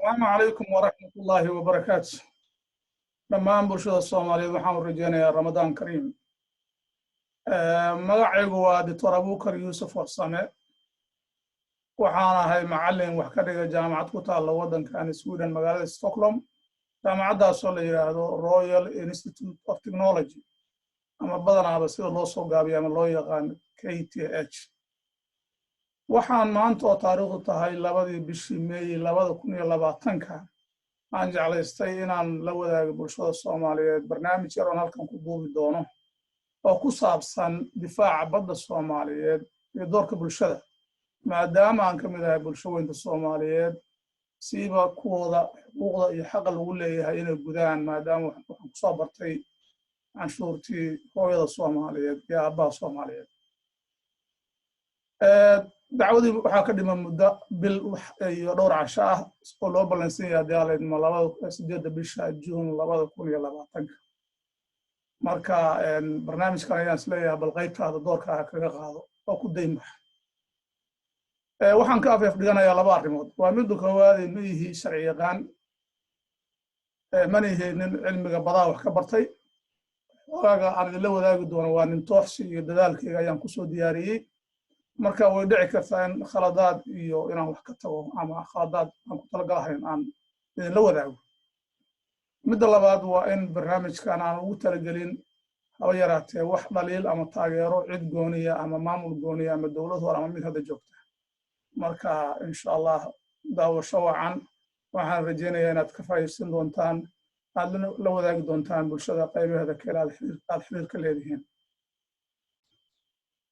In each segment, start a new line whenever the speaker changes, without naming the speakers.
السلام عليكم ورحمة الله وبركاته. دمان برشاد الصومالية waxaan u rajeynayaa Ramadaan Kariim. Magacaygu waa Dr. Abuukar Yuusuf Warsame. Waxaan ahay macallin wax ka dhiga jaamacad ku taalla waddankan Sweden magaalada Stockholm. Jaamacadaas oo la yiraahdo Royal Institute of Technology ama badanaaba sida loo soo gaabiyo ama loo yaqaan KTH. Waxaan maanta oo taariikhdu tahay 2 bishii May 2020 aan jeclaystay inaan la wadaago bulshada Soomaaliyeed barnaamij yar oo halkan ku duubi doono oo ku saabsan difaaca badda Soomaaliyeed iyo doorka bulshada maadaama aan ka mid ahay bulshooyinka Soomaaliyeed siiba kuwooda xuquuqda iyo xaqa lagu leeyahay inay gudaan maadaama waxaan ku soo bartay canshuurtii hooyada Soomaaliyeed iyo aabbaha Soomaaliyeed. dacwadii waxaa ka dhiman muddo bil iyo dhowr casho ah oo loo ballansan yahay diyaaradnimo 8 bisha Juun 2020 marka barnaamijkan ayaan isleeyahay bal qaybtaada doorkaaga kaga qaado oo ku daymax. waxaan ka afeef dhiganayaa 2 arrimood. waa mid koowaad inuu yahay sharci yaqaan mana yahay cilmiga badaa wax ka bartay. waaga aan la wadaagi doono waa nin tooxsi iyo dadaalkayga ayaan ku soo diyaariyay. marka way dhici kartaa in khaladaad iyo inaan wax ka tago ama khaladaad aan ku talagalahayn aan la wadaago. midda labaad waa in barnaamijkan aan ugu talagelin haba yaraatee wax dhaliil ama taageero cid gooniya ama maamul gooniya ama dowlad hore ama mid hadda joogta. marka insha Allah daawasho wacan waxaan rajeynayaa inaad ka faa'iideysan doontaan aad la wadaagi doontaan bulshada qaybaheeda kale aad xiriirka leedihiin.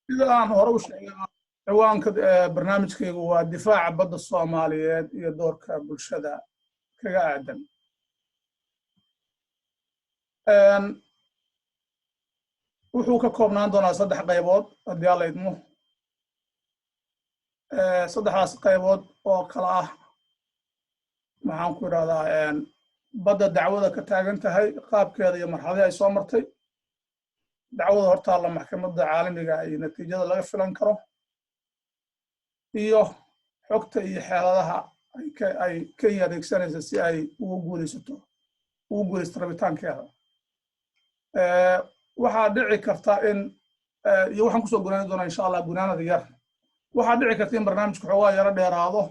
sida aan hore u sheegay ciwaanka barnaamijkaygu waa difaaca badda Soomaaliyeed iyo doorka bulshada kaga aadan. wuxuu ka koobnaan doonaa 3 qaybood haddii alla idmo. 3daas qaybood oo kala ah maxaan ku idhahdaa badda dacwada ka taagan tahay qaabkeeda iyo marxaladii ay soo martay, dacwada hortaalla maxkamadda caalamiga iyo natiijada laga filan karo, iyo xogta iyo xeeladaha ay Kenya adeegsanaysa si ay ugu guulaysato rabitaankeeda. waxaa dhici karta in iyo waxaan kusoo gunaani doonaa insha Allah gunaanada yar. waxaa dhici karta in barnaamijku xoogaa yaro dheeraado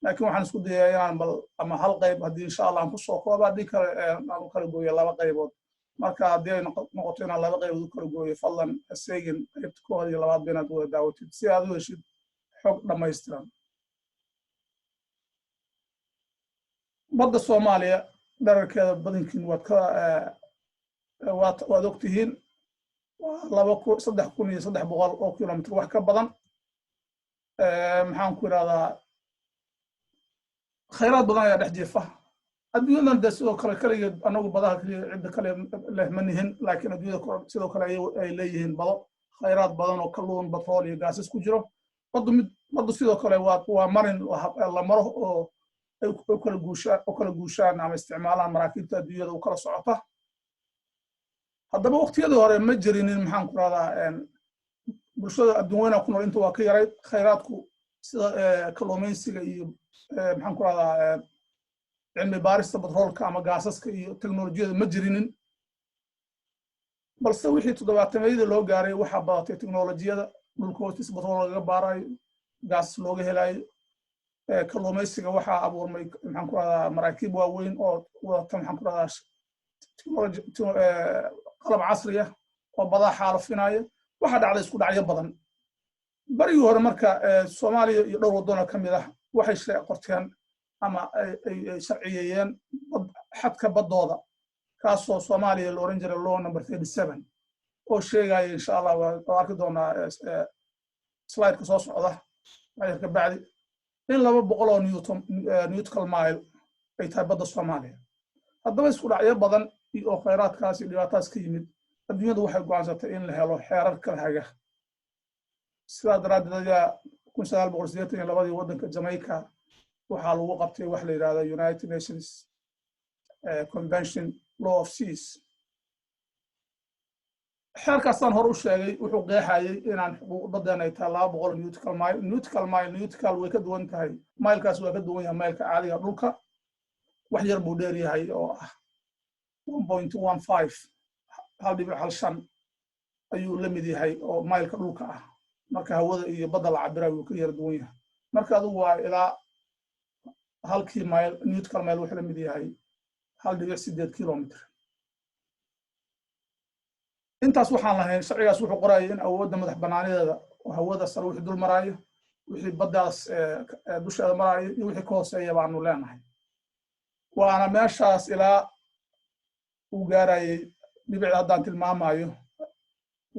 laakiin waxaan isku dayayaa inaan bal ama hal qayb haddii insha Allah aan kusoo koobo haddii kale aan u kala gooyo 2 qaybood. marka haddii ay noqoto inaan 2 qaybood u kala gooyo fadlan aseegin qaybta koowaad iyo labaad inaad wada daawatid si aad u heshid xog dhammaystiran. badda Soomaaliya dhererkeeda badankiin waad ogtihiin waa 3,300 oo kilomitir wax ka badan. maxaan ku idhahdaa khayraad badan ayaa dhex jiifa adduunyadan de sidoo kale kaligeed anagu badaha cidda kale leh ma nihin laakiin adduunyada sidoo kale ay leeyihiin bado khayraad badan oo kalluun batrool iyo gaasas ku jiro. baddu sidoo kale waa marin la maro oo ay kala guushaan ama isticmaalaan maraakiibta adduunyada u kala socota. haddaba waqtiyadii hore ma jirinin maxaan ku idhahdaa bulshada adduunyada ku nool inta waa ka yarayd khayraadku sida kalluumaysiga iyo maxaan ku idhahdaa cilmi baarista batroolka ama gaasaska iyo teknolojiyada ma jirinin. balse wixii 70-meeyadii loo gaaray waxaa badatay teknolojiyada dhulka hoostiisa batrool laga baarayo gaas looga helayo. kalluumaysiga waxaa abuurmay maxaan ku idhahdaa maraakiib waaweyn oo wadata maxaan ku idhahdaa qalab casri ah oo badaa xaalufinaya. waxaa dhacday isku dhacyo badan. barigii hore marka Soomaaliya iyo dhowr waddan ka mid ah waxay qorteen ama ay sharciyeeyeen xadka baddooda kaasoo Soomaaliya la oran jiray law number 37 oo sheegaya insha Allah waa arki doonaa slide ka soo socda ayarka bacdi in 200 oo nautical mile ay tahay badda Soomaaliya. haddaba isku dhacyo badan oo khayraadkaas iyo dhibaatadaas ka yimid adduunyadu waxay go'aansatay in la helo xeerar kala haga. sidaa daraaddeed 1982 waddanka Jamaica waxaa lagu qabtay wax la yiraahdo United Nations Convention Law of Seas. xeerkaasaan hore u sheegay wuxuu qeexayay inaan xuquuqdadeena ay tahay 200 nautical mile. nautical way ka duwan tahay mailkaas waa ka duwan yahay mailka caadiga dhulka. wax yar buu dheer yahay oo ah 1.15 hal dhibic hal shan ayuu la mid yahay oo maylka dhulka ah marka hawada iyo badda la cabirayo wuu ka yar duwan yahay marka adigu waa ilaa halkii mayl nautical mile wuxuu la mid yahay 1.8 kilomitir intaas waxaan lahayn sharcigaas wuxuu qorayay in awoodda madax banaaneeda oo hawada sare wixii dul maraayo wixii baddaas dusheeda maraayo iyo wixii ka hooseeya baanu leenahay waana meeshaas ilaa uu gaarayay dhibicda haddaan tilmaamayo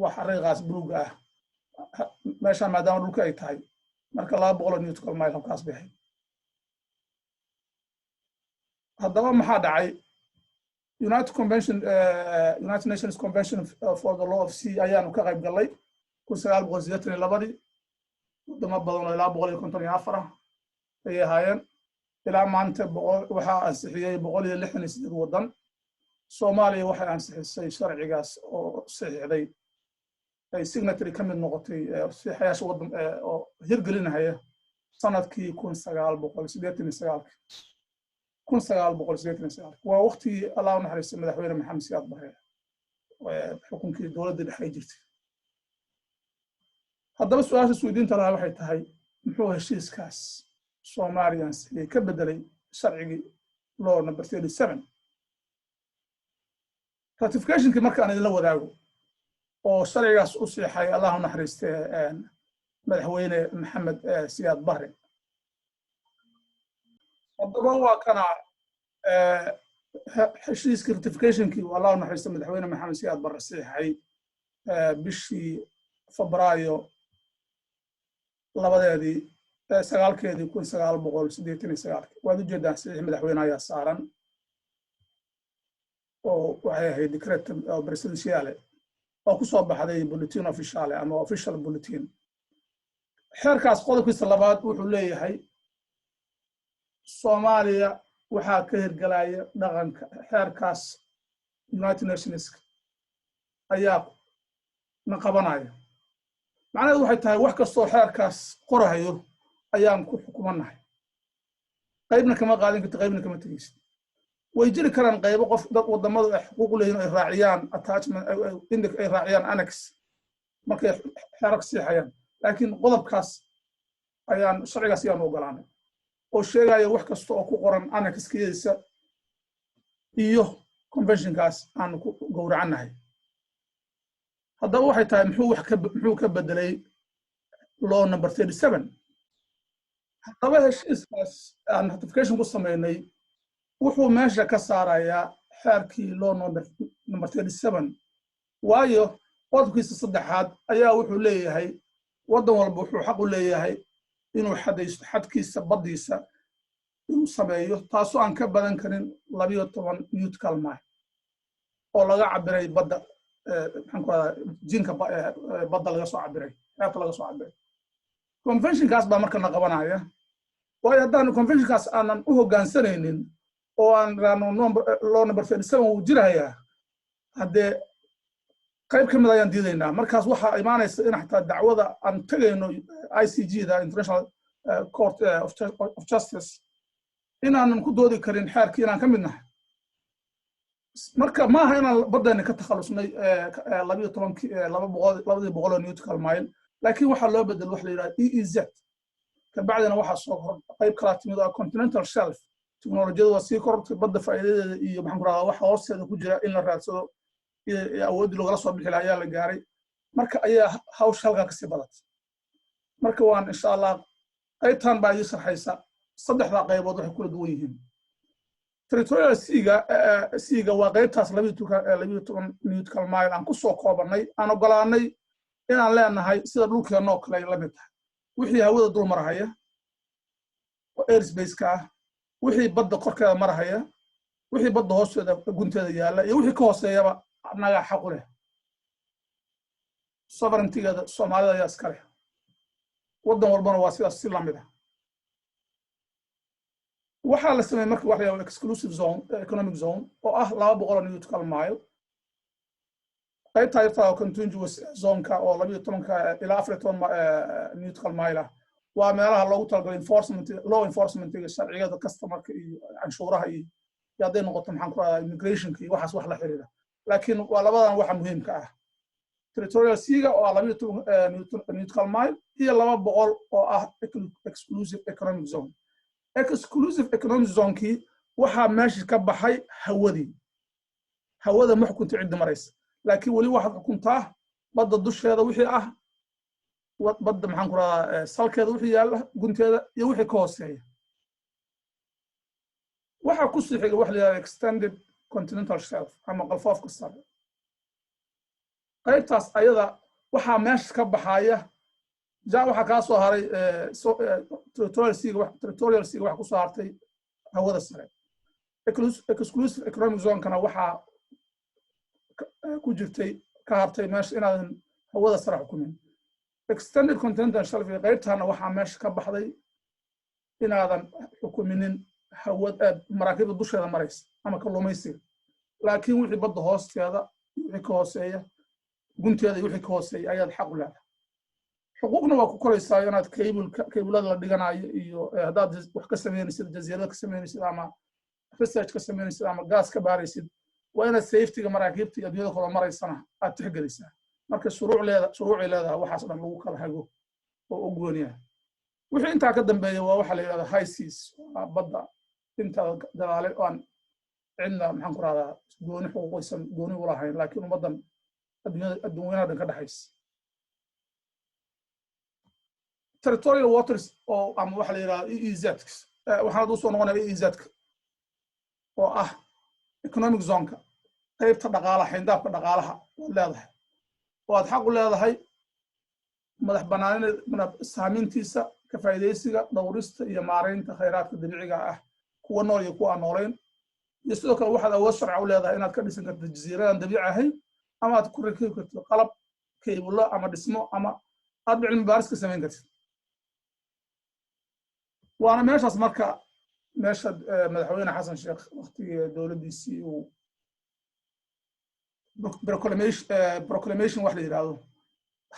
wax xariiqaas buluuga ah meeshaan maadaama dhulka ay tahay marka 200 nautical mile halkaas baxay haddaba maxaa dhacay United Nations Convention for the Law of Sea ayaanu ka qayb galay 1982 wadamo badan oo ilaa 154 ayay ahaayeen ilaa maanta waxaa ansixiyey 168 wadan Soomaaliya waxay ansixisay sharcigaas oo saxiixday ay signatory ka mid noqotay saxiixayaasha wadan oo hirgelinaya sanadkii 1989 waa waqtigii Allah u naxariistay madaxweyne Maxamed Siyaad Barre xukunkii dowladda dhexe jirtay haddaba su'aasha suudiinta lahaa waxay tahay muxuu heshiiskaas Soomaaliya ansixiyey ka bedelay sharcigii law number 37 ratificationkii markaan idinla wadaago oo sharcigaas u siixay Allah u naxariistay madaxweyne Maxamed Siyaad Barre haddaba waa kana heshiiskii ratificationkii Allah u naxariistay madaxweyne Maxamed Siyaad Barre siixay bishii Febraayo 1989 waad u jeedaan saxiix madaxweyne ayaa saaran oo waxay ahayd decree presidential oo ku soo baxday bulletin official ama official bulletin xeerkaas qodobkiisa labaad wuxuu leeyahay Soomaaliya waxaa ka hirgalaya dhaqanka xeerkaas United Nations ayaa qabanaya macnaheedu waxay tahay wax kastoo xeerkaas qorayo ayaan ku xukumanahay qaybna kama qaadin karto qaybna kama tegaysid way jiri karaan qaybo qof dad wadamada ay xuquuq leeyihiin ay raaciyaan attachment ay raaciyaan annex markay xeerka siixayaan laakiin qodobkaas ayaan sharcigaas ayaan ogolaanay oo sheegaya wax kasta oo ku qoran annexkiisa iyo conventionkaas aan ku gowracanahay haddaba waxay tahay muxuu ka bedelay law number 37 haddaba heshiiskaas aan ratification ku sameynay wuxuu meesha ka saarayaa xeerkii law number 37 waayo qodobkiisa saddexaad ayaa wuxuu leeyahay wadan walba wuxuu xaq u leeyahay inuu xadaysto xadkiisa baddiisa inuu sameeyo taasoo aan ka badan karin 12 nautical mile oo laga cabiray badda maxaan ku radaa jinka badda laga soo cabiray xeebta laga soo cabiray conventionkaas baa markana qabanaya waayo haddaan conventionkaas aanan u hoggaansanaynin oo aan law number 37 uu jirayaa haddee qayb ka mid ayaan diidaynaa markaas waxaa imaanaysa in xataa dacwada aan tegayno ICG da International Court of Justice inaanan ku doodi karin xeerkii inaan ka mid nahay marka maaha inaan baddeena ka takhalusnay 200 nautical mile laakiin waxaa loo bedel wax la yidhaha EEZ kabacdina waxaa soo kor qayb kala timid oo continental shelf teknolojiyadu waa sii korortay badda faa'iidadeeda iyo maxaan ku radaa waxa hoosteeda ku jira in la raadsado awoodii logala soo bixi lahaa ayaa la gaaray marka ayaa hawsha halkaa kasii badatay marka waan insha allah qaybtan baa ii sharxaysa saddexda qaybood waxay kula duwan yihiin territorial seaga waa qaybtaas 12 nautical mile aan ku soo koobannay aan ogolaanay inaan leenahay sida dhulkeena oo kale ay la mid tahay wixii hawada dul marahaya oo airspace-ka ah wixii badda korkeeda marahaya wixii badda hoosteeda gunteeda yaalla iyo wixii ka hooseeyaba annaga xaq u leh sovereignty-geeda Soomaalida ayaa iska leh wadan walbana waa sidaas si lamid ah waxaa la sameeyay markii wax la yiraahdo exclusive zone economic zone oo ah 200 nautical mile qaybta yarta contiguous zone-ka oo 12 ilaa 14 nautical mile ah waa meelaha loogu talagalay law enforcement-ga sharciyada customer-ka iyo canshuuraha iyo hadday noqoto maxaan ku radaa immigrationka iyo waxaas wax la xiriira laakiin waa labadan waxa muhiimka ah territorial seaga oo 12 nautical mile iyo 200 oo ah exclusive economic zone exclusive economic zone-kii waxaa meesha ka baxay hawada ma xukunta cidda maraysa laakiin weli waxaad xukuntaa badda dusheeda wixii ah badda maxaan ku radaa salkeeda wixii yaalla gunteeda iyo wixii ka hooseeya waxaa ku sii xiga wax la yidhahda extended continental shelf ama qalfoofka sare qaybtaas ayada waxaa meesha ka baxaya waxaa kaa soo haray territorial seaga waxa ku soo hartay hawada sare exclusive economic zone-kana waxaa ku jirtay ka hartay meesha inaadan hawada sare xukumin extended continental shelf qaybtaana waxaa meesha ka baxday inaadan xukuminin maraakiibda dusheeda maraysa ama kalluumaysiga laakiin wixii badda hoosteeda wixii ka hooseeya gunteeda iyo wixii ka hooseeya ayaad xaq u leedahay xuquuqna waa ku koraysaa inaad kaybulada la dhiganayo iyo haddaad wax ka samaynaysid jasiirada ka samaynaysid ama research ka samaynaysid ama gaas ka baaraysid waa inaad safetyga maraakiibta iyo adduunyada kula maraysana aad tixgelisaa marka shuruucay leedahay waxaas dhan lagu kala hago oo u gooniya wixii intaa ka dambeeya waa waxa la yidhahda high seas badda inta dagaale aan cidna maxaan ku rahdaa gooni xuquuqaysan gooni u lahayn laakiin ummaddan adduunyada dhan ka dhaxaysa territorial waters oo ama waxa la yidhahda EEZ waxaan u soo noqonaya EEZ-ka oo ah economic zone-ka qaybta dhaqaalaha xindaabka dhaqaalaha waad leedahay oo aad xaq u leedahay madax banaanida saamintiisa ka faa'iidaysiga dhowrista iyo maaraynta khayraadka dabiiciga ah kuwa nool iyo kuwa aan noolayn iyo sidoo kale waxaad awood sharci u leedahay inaad ka dhisan karto jasiiradan dabiici ahayn ama aad ku rakibi karto qalab kaybulo ama dhismo ama aad cilmi baaris ka samayn kartid waana meeshaas marka meesha madaxweyne xasan sheekh waqtigii dowladdiisii uu proclamation wax la yidhaahdo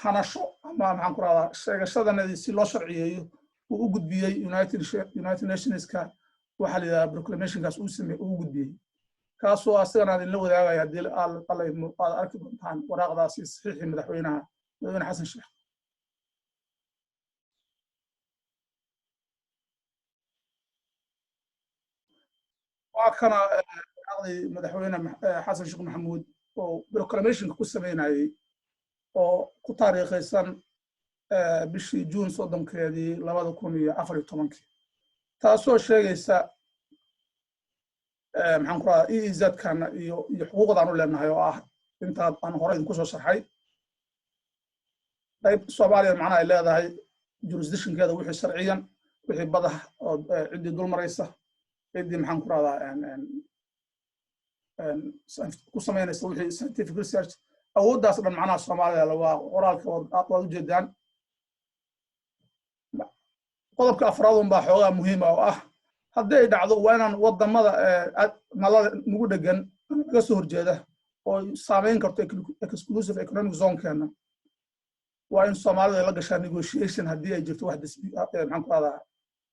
hanasho ama maxaan ku rahdaa sheegashadanadii si loo sharciyeeyo uu u gudbiyey united nationska waxa la yidhahda proclamationkaas uu gudbiyey kaasoo asagana idinla wadaagaya haddii aad arki doontaan waraaqdaasi saxiixii madaxweyne xasan sheekh waa kana waraaqdii madaxweyne xasan sheekh maxamuud oo proclamationka ku sameynayay oo ku taariikhaysan bishii juun 30keedii 2014 taasoo sheegaysa maxaan ku radaa EEZ-kana iyo xuquuqdaan u leenahay oo ah intaad aan hore idinku soo sharxay qayb Soomaaliya macnaha ay leedahay jurisdictionkeeda wixii sharciyan wixii badaha oo ciddii dul maraysa ciddii maxaan ku radaa ku samaynaysa wixii scientific research awooddaas dhan macnaha Soomaaliya waa qoraalka waad ujeedaan qodobka afraad unbaa xoogaa muhiima oo ah haddii ay dhacdo waa inaan wadamada nalada nagu dhegan naga soo horjeeda oo saamayn karto exclusive economic zone-keena waa in Soomaalida ay la gashaa negotiation haddii ay jirto wax maxaan ku rahdaa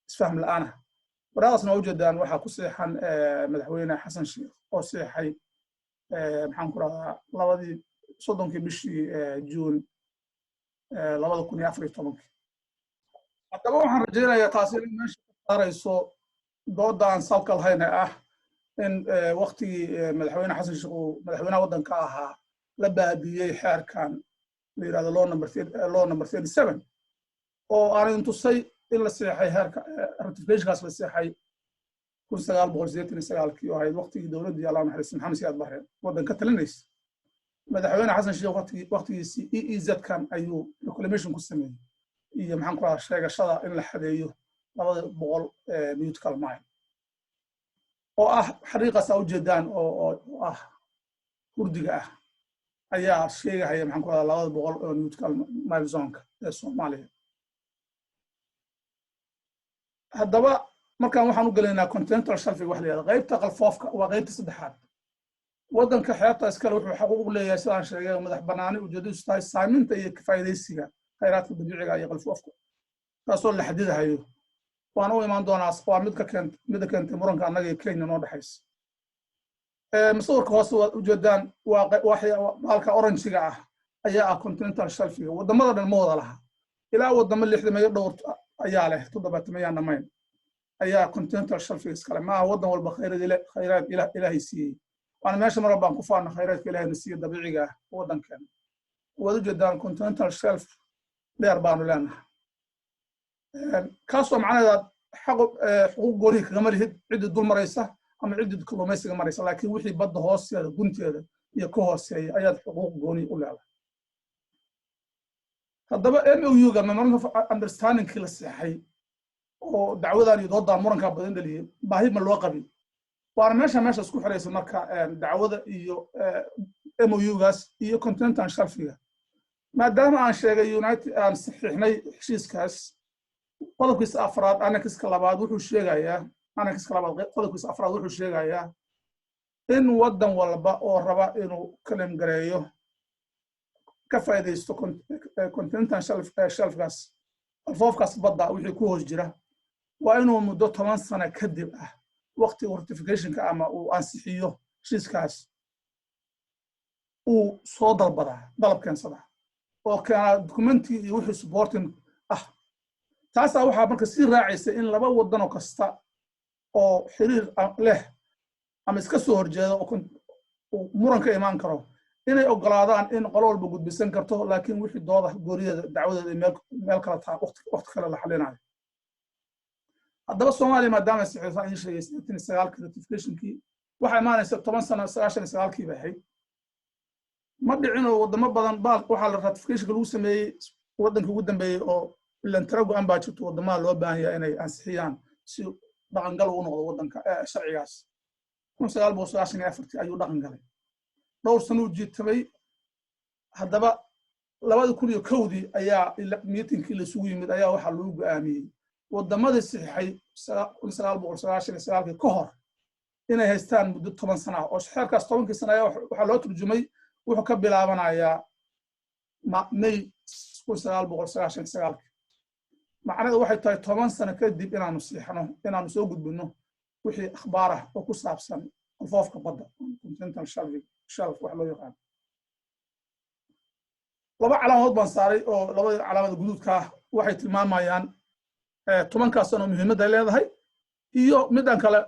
isfaham la'aana waraaqdaasna waa ujeedaan waxaa ku seexan madaxweyne xasan sheekh oo seexay maxaan ku rahdaa 30 bishii juun 2014 haddaba waxaan rajaynayaa taasi in meesha ka saarayso dooda aan salka lahayn ah in waqtigii madaxweyne xasan sheekh uu madaxweynaha waddanka ahaa la baabiyey xeerkan la yidhahdo law number 37 oo aan tusay in la seexay heerka ratificationkaas la seexay 1989 oo ahayd waqtigii dowladdii allah naxariis maxamed siyaad barre waddanka talinaysa madaxweyne xasan sheekh waqtigiisii EEZ-kan ayuu proclamation ku sameeyey iyo maxaan ku rahaa sheegashada in la xadeeyo 200 nautical mile oo ah xariiqaas aa ujeedaan oo ah hurdiga ah ayaa sheegahaya maxaan ku rahaa 200 nautical mile zone-ka ee Soomaaliya haddaba markaan waxaan u gelaynaa continental shelfiga wax la yidhahdo qaybta qalfoofka waa qaybta saddexaad waddanka xeebta iskale wuxuu xaquuq u leeyahay sidaan sheegay madax banaani ujeedadiisu tahay saaminta iyo ka faa'iidaysiga khayraadka dabiiciga iyo qalfoofka taasoo la xadidahayo waan u imaan doonaa waa midda keentay muranka annaga iyo Kenya noo dhaxaysa مصورك هو وجدان بالك أورنجيga ayaa continental shelf-ga wadamada dhan laha ilaa wadamo 60 dhowr ayaa leh 700 dhamayn ayaa continental shelf-ga iskale ma wadan walba khayraad ilaahay siiyay waan meesha mar baan ku faano khayraadka ilaahay siiyay dabiiciga wadankan wada jadaan continental shelf dheer baanu leenahay kaasoo macnaheedu xuquuq gooni kaga lihid cid dul maraysa ama cid kalluumaysiga maraysa laakiin wixii badda hoosteeda gunteeda iyo ka hooseeya ayaad xuquuq gooni u leedahay haddaba MOU-ga memorandum of understanding la saxay oo dacwadan iyo dooda muranka badan dhaliyay baahi ma loo qabin waana meesha isku xiraysa marka dacwada iyo MOU-gaas iyo continental shelf-ga maadaama aan sheegay United aan saxiixnay heshiiskaas qodobkiisa afraad annex-ka labaad wuxuu sheegayaa annex-ka labaad qodobkiisa afraad wuxuu sheegayaa in wadan walba oo raba inuu kalim gareeyo ka faa'iideysto continental shelf-gaas alfoofkaas badda wixii ku hoos jira waa inuu muddo 10 sano kadib waqti ratification-ka ama uu ansixiyo heshiiskaas uu soo dalab keensada oo kana documenti iyo wixii supporting taasaa waxaa marka sii raacaysa in laba wadan oo kasta oo xiriir leh ama iska soo horjeeda oo muranka imaan karo inay ogolaadaan in qolo walba gudbisan karto laakiin wixii dooda gooriyada dacwadeeda meel kala taa waqti kale la xalinayo haddaba Soomaaliya maadaama saxiixsan in sheegay 69 ratification-kii waxa imaanaysa 10 sano 99-kii bay ahayd ma dhicino wadamo badan waxa la ratification lagu sameeyay wadanka ugu dambeeyay oo ilan taragu aan baa jirto wadamada loo baahan yahay inay ansixiyaan si dhaqangal u noqdo wadanka sharcigaas 1994 ayuu dhaqan galay dhowr sano u jiitay haddaba 2001 ayaa meeting-kii la isugu yimid ayaa waxa loo go'aamiyay wadamada saxiixay 1999 ka hor inay haystaan muddo 10 sano oo xeerkaas 10 sano ayaa waxa loo turjumay wuxuu ka bilaabanayaa May 1999 macnaheedu waxay tahay 10 sano kadib inaanu siixno inaanu soo gudbino wixii akhbaar oo ku saabsan alfoofka badda continental shelf wax loo yaqaan laba calaamadood baan saaray oo labada calaamad guduudka waxay tilmaamayaan 10 sano muhiimadda ay leedahay iyo midan kale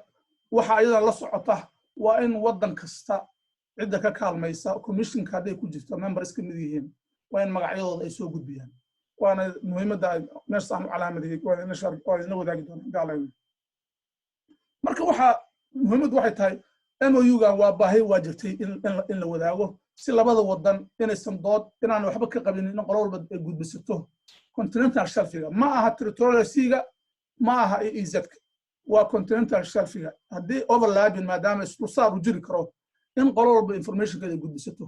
waxa ayada la socota waa in wadan kasta cidda ka kaalmaysa commission-ka haday ku jirto members ka mid yihiin waa in magacyadooda ay soo gudbiyaan waana muhiimadda meeshaan calaamadeeyay waa in la wadaagi doonaa gaalayna marka waxa muhiimaddu waxay tahay MOU-ga waa baahi waa jirtay in la wadaago si labada wadan inaysan dood inaan waxba ka qabin in qolo walba ay gudbisato continental shelf-ga ma aha territorial sea-ga ma aha EEZ-ka waa continental shelf-ga haddii overlapping maadaama isku saar u jiri karo in qolo walba information-ka ay gudbisato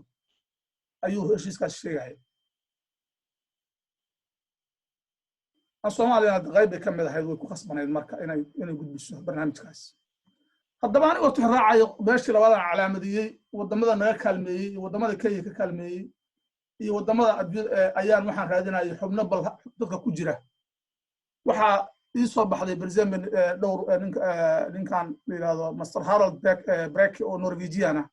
ayuu heshiiskaas sheegaya Soomaaliya qayb ka mid ahayd way ku khasbaneed marka inay gudbiso barnaamijkaas haddaba aniga oo raacayo meeshii labada calaamadiyay wadamada naga kaalmeeyay iyo wadamada Kenya ka kaalmeeyay iyo wadamada ayaan waxaan raadinayay xubno bal dadka ku jira waxa ii soo baxday Brazilian dhowr ninkan yiraahdo Master Harold Breck oo Norwegian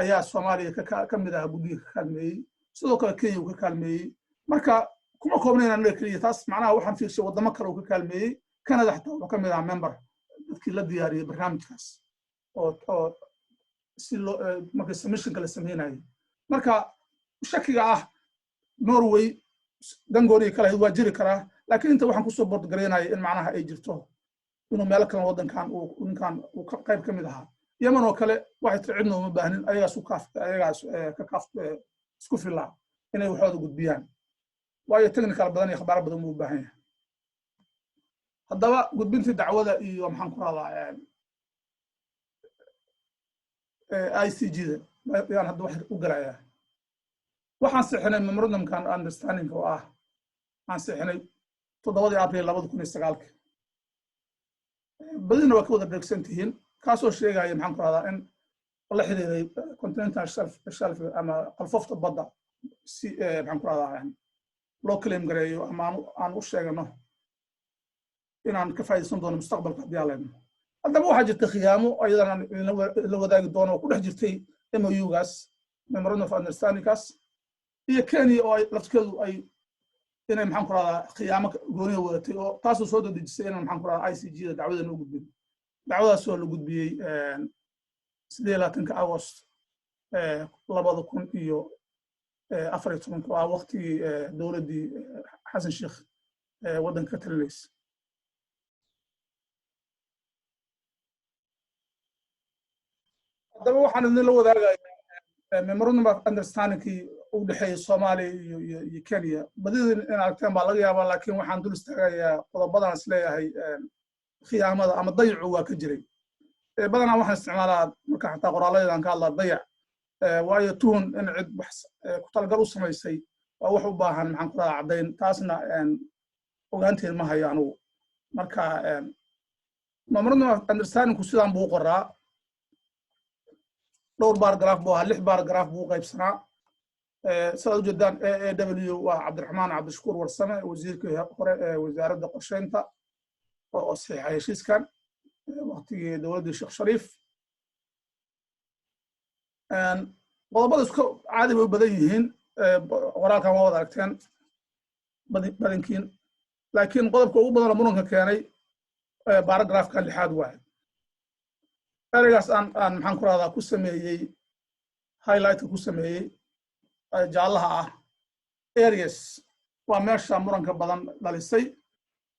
ayaa Soomaaliya ka mid ah guddiga ka kaalmeeyay sidoo kale Kenya ka kaalmeeyay marka kuma koobnayna anaga kaliya taas macnaha waxaan fiirshay wadamo kale oo ka kaalmeeyay Canada xataa wuxuu ka mid ah member dadkii la diyaariyay barnaamijkaas oo si marka submission-ka la sameeyay marka shakiga Norway dangooni kale waa jiri karaa laakiin inta waxaan ku soo bordgareynay in macnaha ay jirto inuu meel kale wadankan uu qayb ka mid ahaa Yemen oo kale waxay cidna uma baahnin ayagaas ka kaaf isku filaa inay waxooda gudbiyaan waayo technical badan iyo khabaar badan u baahan yahay haddaba gudbinta dacwada iyo maxaan ku radaa ICG-da yaan hadda wax u galayaa waxaan saxinay memorandum-kan understanding oo aan saxinay 7 April 2009 badina waa ka wada dhegsantihiin kaasoo sheegaya maxaan ku radaa in la xiriiray continental shelf ama qalfoofta badda si maxaan ku radaa loo claim gareeyo ama aan u sheegano inaan ka faa'iideysan doono mustaqbalka haddii aan leedno haddaba waxaa jirta khiyaamo ayadana la wadaagi doono oo ku dhex jirtay MOU-gaas memorandum of understanding-kaas iyo Kenya oo lafteedu ay inay maxaan ku radaa khiyaamo gooniya wadatay oo taasoo soo dedejisay inaan maxaan ku radaa ICG-da dacwadan u gudbin dacwadaasoo la gudbiyey 18 Agost 2014 waa waqtigii dowladdii xasan sheekh waddanka ka talinaysa haddaba waxaan idinla wadaagayaa memorandum of understanding-kii u dhexeeyay Soomaaliya iyo Kenya badidin in aragteen baa laga yaabaa laakiin waxaan dul istaagayaa qodobadan is leeyahay khiyaamada ama dayacu waa ka jiray badanaa waxaan isticmaalaa marka xataa qoraalladeedan ka hadlaa dayac waayo tuhun in cid wax ku talagal u samaysay waa wax u baahan maxaan ku radaa caddayn taasna ogaanteen ma hayo anugu marka memorandum of understanding-ku sidaan buu u qoraa dhowr baaragraaf buu ahaa 6 baaragraaf buu u qaybsanaa sidaad ujeedaan AAW waa cabdiraxmaan cabdishakuur warsame wasiirkii hore ee wasaaradda qorsheynta oo saxiixay heshiiskan waqtigii dowladdii sheekh shariif qodobada isku caadi bay u badan yihiin qoraalkan waa wada aragteen badankiin laakiin qodobka ugu badan oo muranka keenay baaragraafkan 6aad waaye ereygaas aan maxaan ku radaa ku sameeyey highlightka ku sameeyey jaallaha ah areas waa meesha muranka badan dhalisay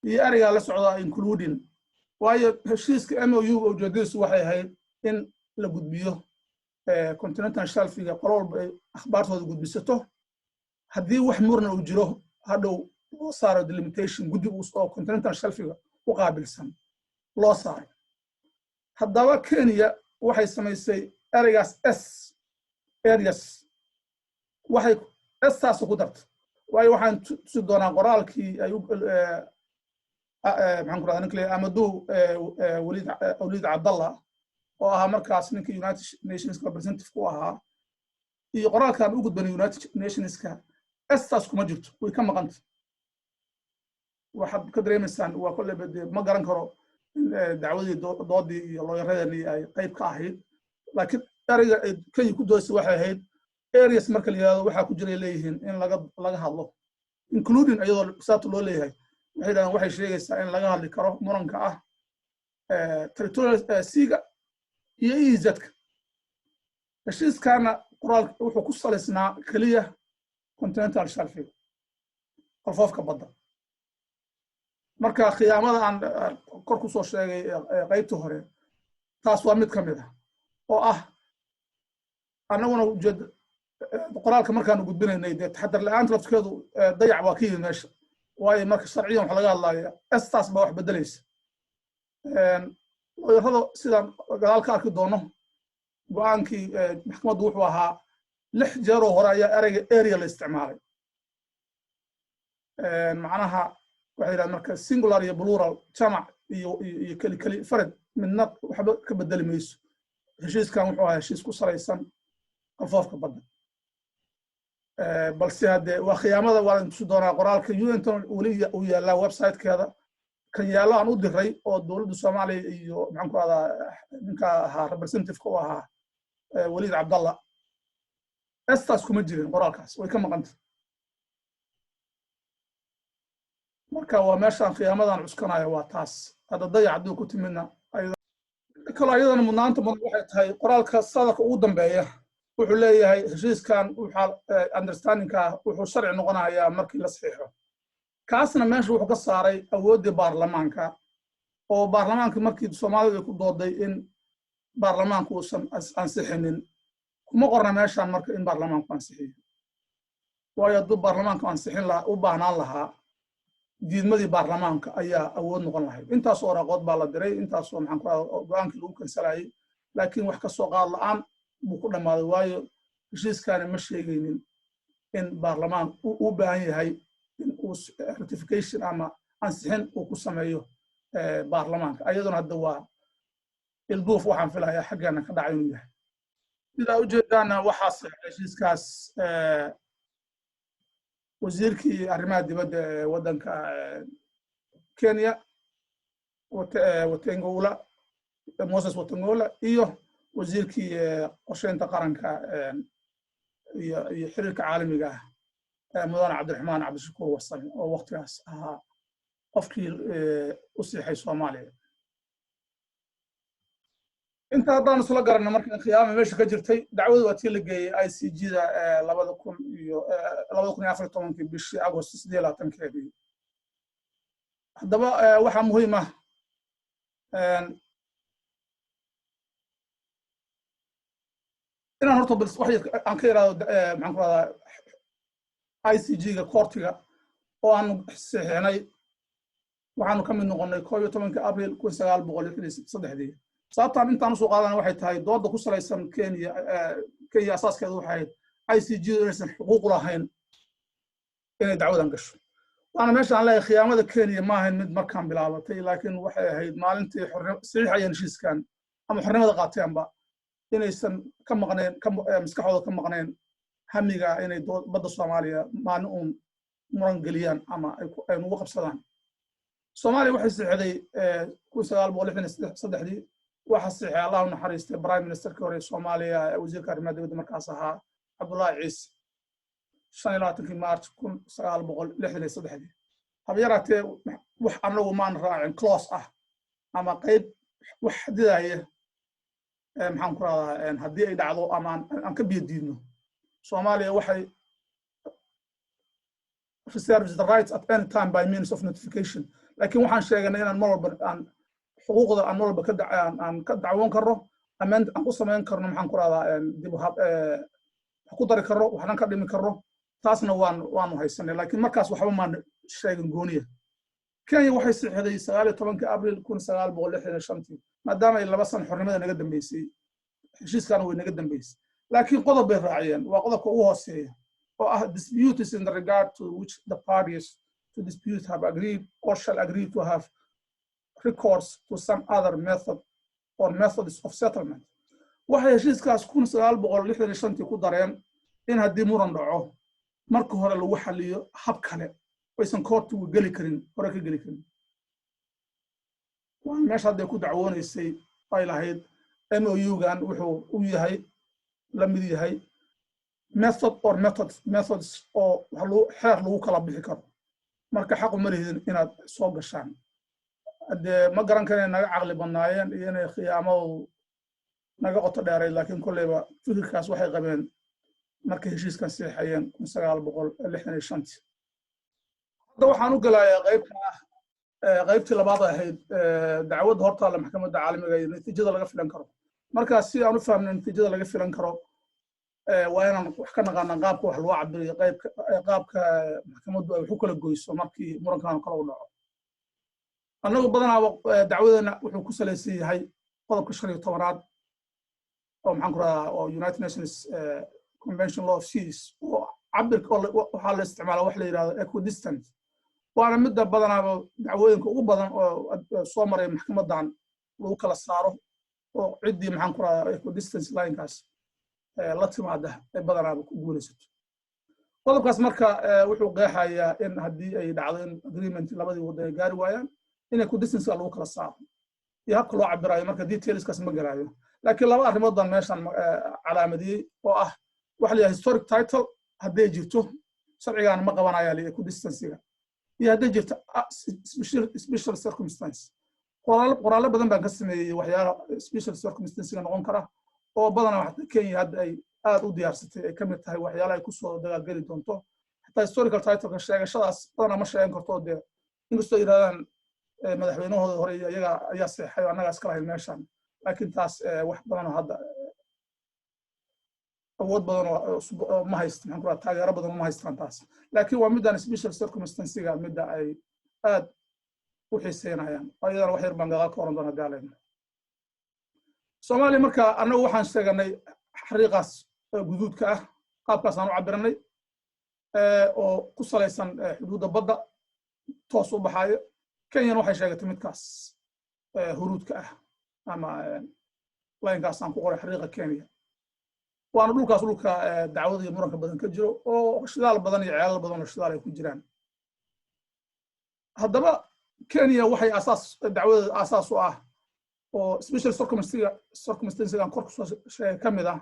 iyo ereygaa la socda including waayo heshiiska MOU ujeedadiisu waxay ahayd in la gudbiyo continental shelfiga qolo walba ay akhbaartooda gudbisato haddii wax muran uu jiro hadhow loo saaro delimitation guddi oo continental shelfiga u qaabilsan loo saaro haddaba Kenya waxay samaysay ereygaas areas waxay taas ku dartay waayo waxaan tusi doonaa qoraalkii ay maxaan ku radaa ninkii Amadou Waliid Cabdallah oo ahaa markaas ninkii United Nations representative ku ahaa iyo qoraalkan u gudbanay United Nations-ka taas kuma jirto way ka maqantay waxaad ka dareemaysaan waa kolle ma garan karo dacwadii doodii iyo looyaradani ay qayb ka ahayd laakiin ereyga ay Kenya ku doodaysa waxay ahayd areas marka la yiraahdo waxaa ku jiray leeyihiin in laga hadlo including ayadoo saabta loo leeyahay waxay dhahaan waxay sheegaysaa in laga hadli karo muranka ah territorial seaga iyo EEZ-ka heshiiskaana qoraalka wuxuu ku salaysnaa keliya continental shelfiga qalfoofka badda marka khiyaamada aan kor ku soo sheegay qaybtii hore taas waa mid ka mid ah oo ah annaguna ujeed qoraalka markaan gudbinaynay dee taxadar la'aanta lafteedu dayac waa ka yimid meesha waayo marka sharciyan wax laga hadlaya taas baa wax bedelaysa looyarada sidaan gadaal ka arki doono go'aankii maxkamaddu wuxuu ahaa 6 jeeroo hore ayaa ereyga area la isticmaalay macnaha waxay yidhahdeen marka singular iyo plural jamac iyo keli farad midna waxba ka bedeli mayso heshiiskan wuxuu ahaa heshiis ku salaysan qalfoofka badda balse haddee waa khiyaamada waa tusi doonaa qoraalka UN weli uu yaallaa website-keeda kan yaallo aan u diray oo dowladda Soomaaliya iyo maxaan ku radaa ninka ahaa representative-ka u ahaa Waliid Cabdallah taas kuma jirin qoraalkaas way ka maqantay marka waa meeshaan khiyaamadan cuskanayo waa taas hadda dayac hadduu ku timidna kale ayadana mudnaanta mudan waxay tahay qoraalka sadaka ugu dambeeya wuxuu leeyahay heshiiskan understanding-ka wuxuu sharci noqonayaa markii la saxiixo kaasna meesha wuxuu ka saaray awooddii baarlamaanka oo baarlamaanka markii Soomaalidu ay ku dooday in baarlamaanku uusan ansixinin kuma qorna meeshaan marka in baarlamaanku ansixiyo waayo hadduu baarlamaanku ansixin u baahnaan lahaa diidmadii baarlamaanka ayaa awood noqon lahayd intaas oo raqood baa la diray intaas oo maxaan ku radaa go'aankii lagu kansalayay laakiin wax ka soo qaad la'aan buu ku dhammaaday waayo heshiiskaani ma sheegaynin in baarlamaan u baahan yahay in uu ratification ama ansixin uu ku sameeyo baarlamaanka ayaduna hadda waa ilduuf waxaan filayaa xaggeena ka dhacay inuu yahay sidaa ujeedaana waxaa saxiixay heshiiskaas wasiirkii arrimaha dibadda ee waddanka Kenya Wetangula Moses Wetangula iyo wasiirkii qorsheynta qaranka iyo xiriirka caalamiga ah mudane Cabdiraxmaan Cabdishakuur Warsame oo waqtigaas ahaa qofkii u siixay Soomaaliya. inta haddaan isla garanay markii khiyaamo meesha ka jirtay dacwadu waa tii la geeyey ICJ-da 2014 bishii Agost 28-keedii. haddaba waxaa muhiim ah inaan horta bal wax aan ka yiraahdo maxaan ku radaa ICJ-ga koortiga oo aan saxiixnay waxaanu ka mid noqonnay 11 Abriil 1963. sababtaan intaan usoo qaadana waxay tahay dooda ku salaysan Kenya asaaskeedu waxay ahayd ICJ inaysan xuquuq u lahayn inay dacwadan gasho. waana meesha aan leeyahay khiyaamada Kenya ma ahayn mid markaan bilaabatay laakiin waxay ahayd maalintii saxiixayeen heshiiskan ama xornimada qaateenba inaysan ka maqneen maskaxdooda ka maqneen hamiga inay badda Soomaaliya maalin uun muran geliyaan ama ay ugu qabsadaan. Soomaaliya waxay saxiixday 1963 waxa saxiixay Allah u naxariistay Prime Ministerkii hore Soomaaliya wasiirka arrimaha dibadda markaas ahaa Cabdullaahi Ciise 25 Maarch 1963. haba yaraatee wax anagu maan raacin close ah ama qayb wax xadidaya maxaan ku radaa haddii ay dhacdo ama aan ka biyo diidno. Soomaaliya waxay reserves the rights at any time by means of notification. laakiin waxaan sheegnay inaan mar walba aan xuquuqda aan mar walba ka dacwoon karno ama aan ku samayn karno maxaan ku radaa dib wax ku dari karno waxaan ka dhimi karno taasna waanu haysanay laakiin markaas waxba maan sheegin gooniya. Kenya waxay saxiixday 19 Abriil 1965 maadaama ay 2 sano xornimada naga dambeysay heshiiskan way naga dambeysay laakiin qodob bay raaciyeen waa qodobka ugu hooseeya oo ah disputes in the regard to which the parties to dispute have agreed or shall agree to have recourse to some other method or methods of settlement. waxay heshiiskaas 1965 ku dareen in haddii muran dhaco marka hore lagu xaliyo hab kale aysan koortigu geli karin hore ka geli karin. waan meesha hadda ku dacwoonaysay ay lahayd MOU-gan wuxuu u yahay la mid yahay method or methods oo xeer lagu kala bixi karo marka xaq uma leedin inaad soo gashaan. haddee ma garan kareen naga caqli badnaayeen iyo inay khiyaamadu naga qoto dheeray laakiin kolleyba fikirkaas waxay qabeen markay heshiiskan saxiixayeen 1965. hadda waxaan u galayaa qaybtii labaad ahayd dacwadda hortaalla maxkamadda caalamiga iyo natiijada laga filan karo. markaas si aan u fahamno natiijada laga filan karo waa inaan wax ka naqaanaa qaabka wax loo cabiriyo qaabka maxkamaddu ay wax u kala goyso markii murankan kale u dhaco. annagu badanaa dacwadeena wuxuu ku salaysan yahay qodobka 15aad oo maxaan ku radaa oo United Nations Convention Law of Seas oo cabirka waxaa la isticmaalaa wax la yiraahdo equidistant. waana midda badanaaba dacwooyinka ugu badan oo soo maray maxkamadan lagu kala saaro oo ciddii maxaan ku radaa equidistance line-kaas la timaada ay badanaaba ku guulaysato. qodobkaas marka wuxuu qeexayaa in haddii ay dhacdo in agreement labadii waddan ay gaari waayaan in equidistance lagu kala saaro iyo habka loo cabirayo marka detailskaas ma garaayo. laakiin laba arrimood baan meeshan calaamadiyey oo ah wax la historic title hadday jirto sharcigan ma qabanaya li equidistance-ga iyo hadday jirto special circumstance. qoraallo badan baan ka sameeyey waxyaalo special circumstance-ga noqon kara oo badanaa waxta Kenya hadda ay aad u diyaarsatay ay ka mid tahay waxyaalo ay ku soo dagaalgeli doonto. hataa historical title-ka sheegashadaas badanaa ma sheegan karto dee inkastoo yiraahdaan madaxweynahooda hore iyaga ayaa seexay oo annaga iska lahayn meeshan laakiin taas wax badan oo hadda awood badan oo ma haysto maxaan ku radaa taageero badan ma haystaan taas. laakiin waa midaan special circumstance-ga midda ay aad u xiiseynayaan ayadana wax yar baan gadaal ka oran doonaa daalayna. Soomaaliya marka annagu waxaan sheeganay xariiqaas guduudka ah qaabkaas aan u cabiranay oo ku salaysan xuduudda badda toos u baxayo. Kenyana waxay sheegatay midkaas huruudka ah ama line-kaas aan ku qoray xariiqa Kenya. waana dhulka dacwada iyo muranka badan ka jiro oo shidaal badan iyo ceelal badan oo shidaal ay ku jiraan. haddaba Kenya waxay dacwada asaas u ah oo special circumstances aan kor ku soo sheegay ka mid ah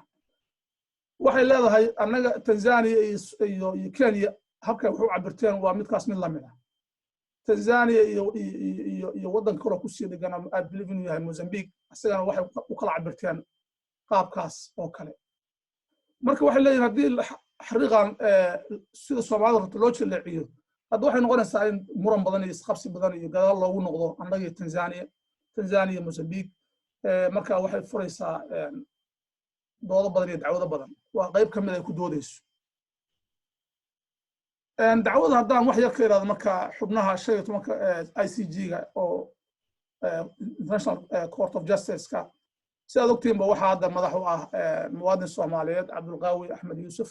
waxay leedahay annaga Tanzania iyo Kenya habka wax u cabirteen waa midkaas mid la mid ah Tanzania iyo waddan kale ku sii dhigan I believe inuu yahay Mozambique asagana waxay u kala cabirteen qaabkaas oo kale marka waxay leeyihiin haddii xariiqan sida Soomaalida rabto loo jilciyo hadda waxay noqonaysaa in muran badan iyo isqabsi badan iyo gadaal loogu noqdo annaga Tanzania Mozambique marka waxay furaysaa doodo badan iyo dacwado badan waa qayb ka mid ay ku doodayso dacwada haddaan wax yar ka iraado marka xubnaha 15 ICJ-ga oo International Court of Justice-ka sidaad ogtiinba waxaa hadda madax u ah muwaadin Soomaaliyeed Cabdulqaawi Axmed Yuusuf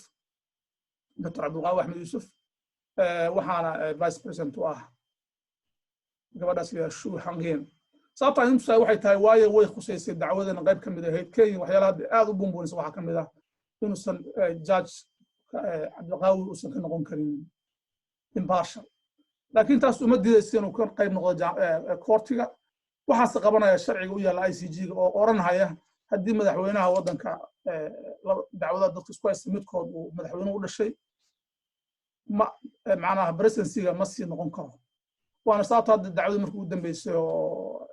Dr. Cabdulqaawi Axmed Yuusuf waxaana vice president u ah gabadhaas la Shuu Hangeen sababta inta waxay tahay waayo way khuseysay dacwadana qayb ka mid ah Kenya waxyaalaha aad u bumbuunaysa waxa ka mid ah inuusan judge Cabdulqaawi uusan ka noqon karin impartial laakiin taas uma diidaysa inuu ka qayb noqdo courtiga waxaas qabanaya sharciga u yaala ICJ-ga oo oranaya haddii madaxweynaha waddanka dacwada dadka isku haysta midkood uu madaxweynuhu u dhashay macnaha presidency-ga ma sii noqon karo waana sababta hadda dacwada markii ugu dambeysay oo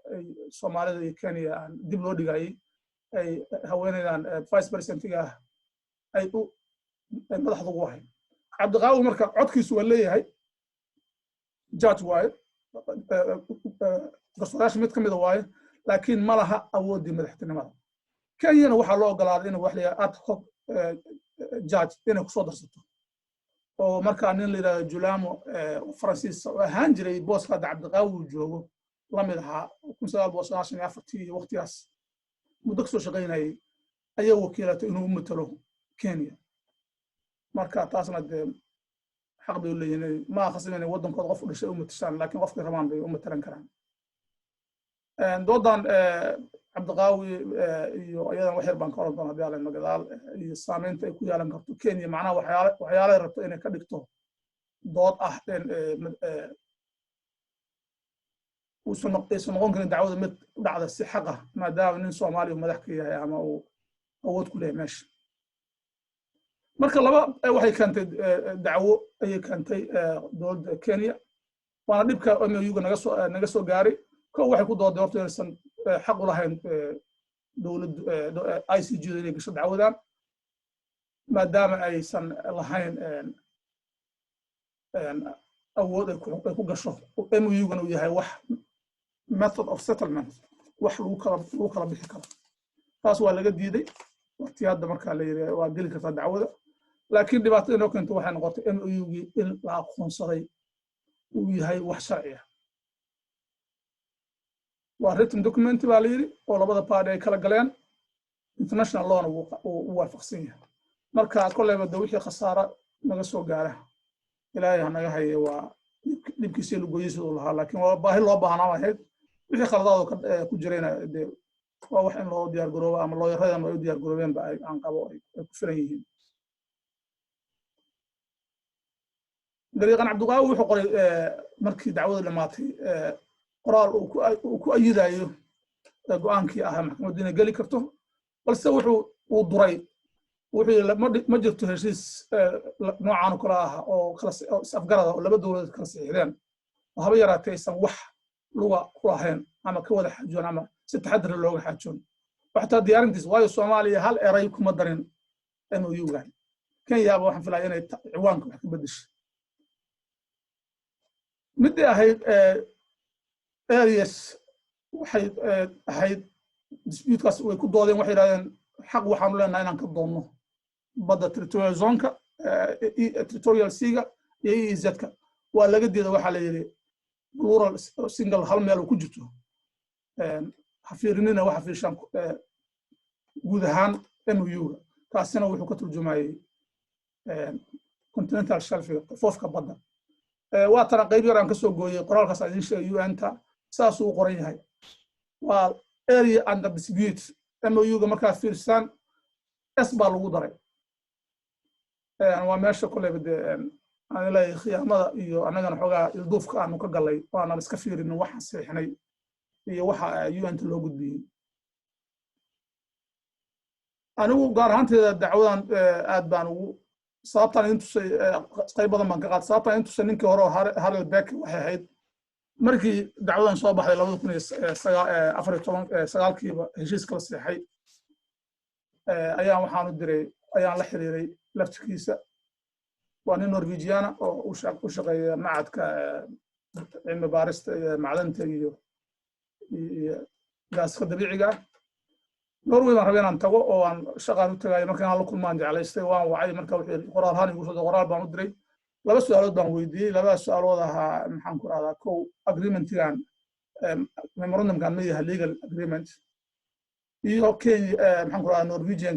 Soomaalida iyo Kenya dib loo dhigayay ay haweeneydan vice president-ga ay madaxda ugu ahayd Cabdulqaawi marka codkiisu waa leeyahay judge waaye garsoorayaasha mid ka mid ah waaye laakiin ma laha awoodii madaxtinimada Kenyana waxaa loo ogolaaday inuu wax la yiraahdo ad hoc judge inay kusoo darsato oo markaa nin la yiraahdo Julamo Francis oo ahaan jiray booska Cabdulqaawi uu joogo la mid ahaa 1994 iyo waqtigaas muddo soo shaqeynayay ayaa wakiilatay inuu matalo Kenya marka taasna xaq bay u leeyihiin ma khasabeen waddankooda qof u dhashay u matashaan laakiin qofkii rabaan bay u matalan karaan doodan Cabdulqaawi iyo ayadan wax yar baan ka oran doonaa hadii aan magadaal iyo saameynta ay ku yeelan karto Kenya macnaha waxyaalaha rabto inay ka dhigto dood ah uusan noqon karin dacwada mid u dhacda si xaq ah maadaama nin Soomaali madax ka yahay ama uu awood ku leeyahay meesha marka laba waxay keentay dacwo ay keentay dowladda Kenya waana dhibka MOU-ga naga soo gaaray koo waxay ku dooday horta inaysan xaq u lahayn dowladda ICJ-da inay gasho dacwadan maadaama aysan lahayn awood ay ku gasho MOU-gana uu yahay wax method of settlement wax lagu kala bixi karo taas waa laga diiday waqti hadda marka la yiraahdo waa gali kartaa dacwada laakiin dhibaatada inoo keento waxay noqotay MOU-gii in la aqoonsaday uu yahay wax sharci ah waa written document baa la yiri oo labada party ay kala galeen international law uu waafaqsan yahay marka kolleyba wixii khasaara naga soo gaara ilaahay naga haye waa dhibkiisa lagu gooyay oo lahaa laakiin waa baahi loo baahnaa ahayd wixii khaladaad ku jirayna waa wax in loo diyaar garoobo ama loo yarayna ay diyaar garoobeen ba ay aan qabo ay ku filan yihiin dariiqan Cabdulqaawi wuxuu qoray markii dacwada dhamaatay qoraal uu ku ayidayo go'aankii ahaa maxkamadda inay gali karto balse wuxuu duray wuxuu ma jirto heshiis noocan kale ah oo kala afgarada oo laba dowladood kala saxiixdeen haba yaraatay aysan wax luga ku lahayn ama ka wada xaajoon ama si taxaddar looga xaajoon waxta diyaarintiis waayo Soomaaliya hal eray kuma darin MOU-ga Kenya waxaan filayaa inay ciwaanka wax ka bedesho mid ahayd areas waxay ahayd dispute-kaas way ku doodeen waxay yiraahdeen xaq waxaan leenahay inaan ka doonno badda territorial zone-ka territorial sea-ga iyo EEZ-ka waa laga diiday waxa la yiri plural single hal meel ku jirto hafiirinina waxa fiishan guud ahaan MOU-ga kaasina wuxuu ka turjumayay continental shelf-ga foofka badda waa tan qayb yar aan ka soo gooyay qoraalkaas aan sheegay UN-ta saas uu qoran yahay waa area under dispute MOU-ga markaa fiirsan S baa lagu daray waa meesha kolleyba aan ilaahay khiyaamada iyo annagana xogaa ilduufka aanu ka galay waana iska fiirin waxa saxiixnay iyo waxa UN-ta loo gudbiyay anigu gaar ahaanteeda dacwadan aad baan ugu sababtan intusay qayb badan baan ka qaad sababtan intusay ninkii hore Harold Beck waxay ahayd markii dacwadan soo baxday 2014 heshiiska la saxay ayaan waxaan u diray ayaan la xiriiray laftigiisa waa nin Norwegian oo u shaqeeya macadka cilmi baarista macdanta iyo gaaska dabiiciga Norway baan rabay inaan tago oo aan shaqaan u tagay markaan la kulmaan jeclaystay waan wacay marka wixii qoraalhaan igu soo qoraal baan u diray laba su'aalood baan weydiiyey laba su'aalood ahaa maxaan ku raadaa kow agreement-gan memorandum-kan ma yahay legal agreement iyo Kenya maxaan ku raadaa Norwegian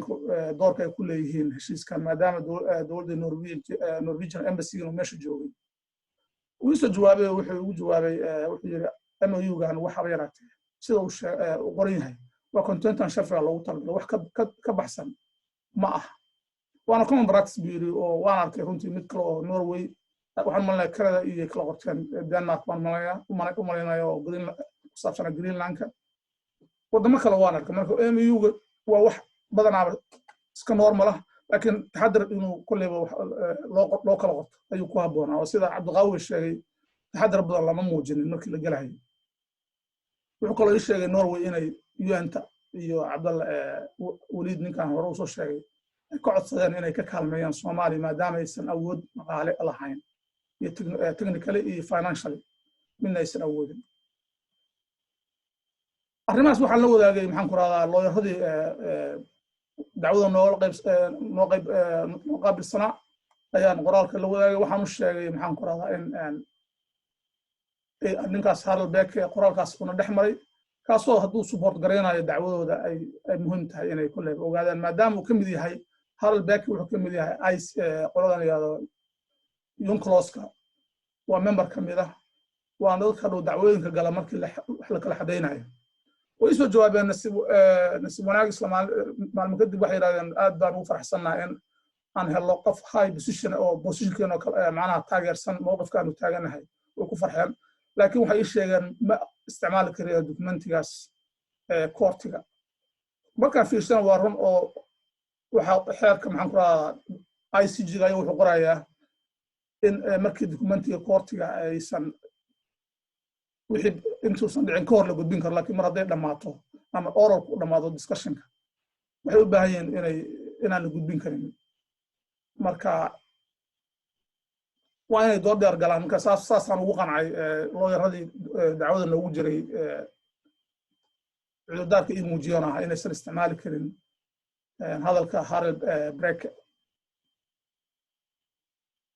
doorka ay ku leeyihiin heshiiskan maadaama dowladda Norwegian embassy inuu meesha joogay wuu soo jawaabay wuxuu yiri MOU-gan waxa ay yaraatay sida uu qoran yahay waa contentan shafiga lagu talagalay wax ka baxsan ma aha waana common practice biri oo waan arkay runtii mid kale oo Norway waxaan malay Canada iyo kala qorteen Denmark baan malay oo saabsan Greenland wadamo kale waan arkay marka MOU-ga waa wax badanaa iska normal ah laakiin taxadar inuu kulleeba loo kala qorto ayuu ku haboonaa oo sida Cabdiqaawi sheegay taxadar badan lama muujinin markii la galayo wuxuu kaloo sheegay Norway inay UN-ta iyo Cabdalla Waliid ninkan hore u soo sheegay ay ka codsadeen inay ka kaalmeeyaan Soomaaliya maadaama aysan awood maqaale lahayn iyo technically iyo financially midna aysan awoodin arrimahaas waxaan la wadaagay maxaan ku raadaa looyaradii dacwada noo qaabilsanaa ayaan qoraalka la wadaagay waxaan u sheegay maxaan ku raadaa in ninkaas Harold Beck qoraalkaas una dhex maray kaasoo hadduu support gareynayo dacwadooda ay muhiim tahay inay kullee ogaadaan maadaama uu ka mid yahay Harold Beck wuxuu ka mid yahay qoladan yado UNCLOS-ka waa member ka mid ah waa dadka dhow dacwooyinka gala markii wax la kala xadeynayo way soo jawaabeen nasiib wanaag maalmo kadib waxay yiraahdeen aad baan ugu faraxsanahay in aan helo qof high position oo positionkeena macnaha taageersan mowqifkaanu taaganahay oo ku farxeen laakiin waxay sheegeen ma isticmaali kariyo dokumentigaas koortiga markaan fiirsana waa run oo waxa xeerka maxaan ku raadaa ICJ-ga wuxuu qorayaa in markii dokumentiga koortiga aysan wixii intuusan dhicin ka hor la gudbin karo laakiin mar hadday dhammaato ama oral ku dhammaado discussionka waxay u baahan yihiin inaan la gudbin karin marka waa inay dood dheer galaan marka saasaan ugu qancay looyaradii dacwada noogu jiray cudurdaarka ii muujiyeen ah inaysan isticmaali karin hadalka Harold Beck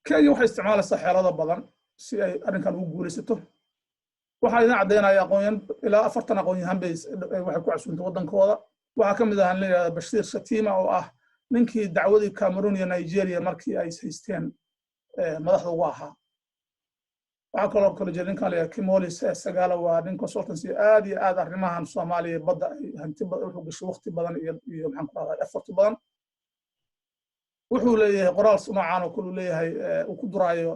Kenya waxay isticmaalaysaa xeelado badan si ay arrinkan ugu guulaysato waxaa idin caddeynaya aqoonyahan ilaa 40 aqoonyahan bay waxay ku casuuntay wadankooda waxaa ka mid ah in la yiraahdo Bashir Shatima oo ah ninkii dacwadii Cameroon iyo Nigeria markii ay haysteen madaxda ugu ahaa waxaa kaloo kala jiray ninkan la Kimolis Sagala waa nin consultancy aad iyo aad arrimahan Soomaaliya badda hanti badan wuxuu gashay waqti badan iyo maxaan ku raadaa effort badan wuxuu leeyahay qoraal noocaan oo kale leeyahay uu ku duraayo